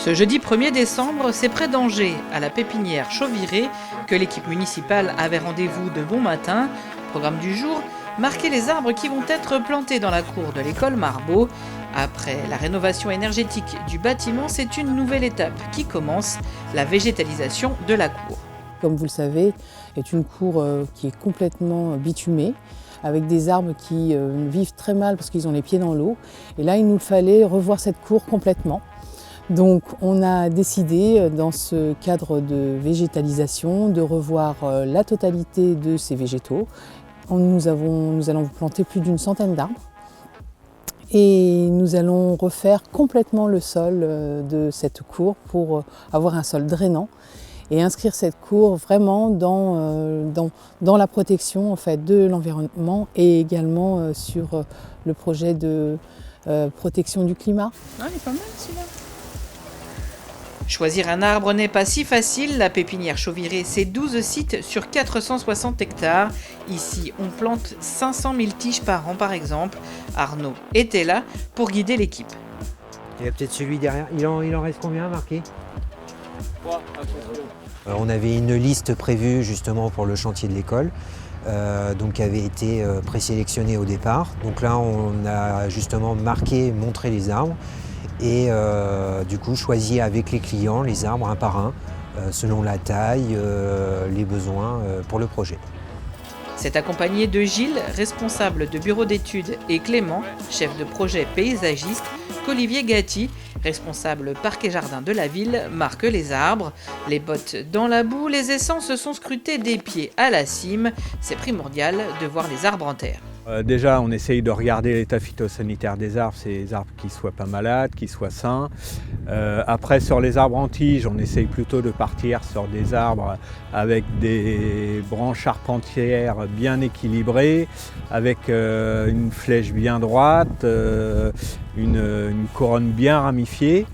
Ce jeudi 1er décembre, c'est près d'Angers, à la pépinière Chauviré, que l'équipe municipale avait rendez-vous de bon matin. Programme du jour, marquer les arbres qui vont être plantés dans la cour de l'école Marbeau. Après la rénovation énergétique du bâtiment, c'est une nouvelle étape qui commence, la végétalisation de la cour. Comme vous le savez, c'est une cour qui est complètement bitumée, avec des arbres qui vivent très mal parce qu'ils ont les pieds dans l'eau. Et là, il nous fallait revoir cette cour complètement. Donc on a décidé, dans ce cadre de végétalisation, de revoir la totalité de ces végétaux. Nous allons planter plus d'une centaine d'arbres et nous allons refaire complètement le sol de cette cour pour avoir un sol drainant et inscrire cette cour vraiment dans la protection en fait, de l'environnement et également sur le projet de protection du climat. Ah, il est pas mal celui-là. Choisir un arbre n'est pas si facile. La pépinière Chauviré, c'est 12 sites sur 460 hectares. Ici, on plante 500 000 tiges par an, par exemple. Arnaud était là pour guider l'équipe. Il y a peut-être celui derrière. Il en reste combien marqué? 3. On avait une liste prévue justement pour le chantier de l'école. Donc qui avait été présélectionnée au départ. Donc là, on a justement montré les arbres. Et du coup choisi avec les clients les arbres un par un, selon la taille, les besoins pour le projet. C'est accompagné de Gilles, responsable de bureau d'études, et Clément, chef de projet paysagiste, qu'Olivier Gatti, responsable parc et jardin de la ville, marque les arbres. Les bottes dans la boue, les essences sont scrutées des pieds à la cime. C'est primordial de voir les arbres en terre. Déjà, on essaye de regarder l'état phytosanitaire des arbres, ces arbres qui ne soient pas malades, qui soient sains. Après, sur les arbres en tige, on essaye plutôt de partir sur des arbres avec des branches charpentières bien équilibrées, avec une flèche bien droite, une couronne bien ramifiée.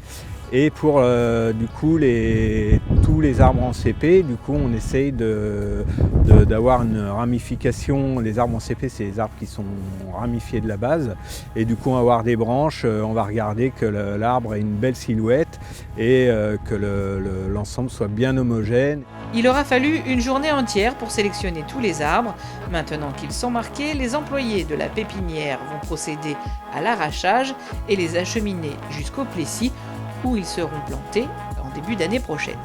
Et pour du coup tous les arbres en CP, du coup on essaye d'avoir une ramification. Les arbres en CP, c'est les arbres qui sont ramifiés de la base. Et du coup on va avoir des branches, on va regarder que l'arbre ait une belle silhouette et que l'ensemble soit bien homogène. Il aura fallu une journée entière pour sélectionner tous les arbres. Maintenant qu'ils sont marqués, les employés de la pépinière vont procéder à l'arrachage et les acheminer jusqu'au Plessis, où ils seront plantés en début d'année prochaine.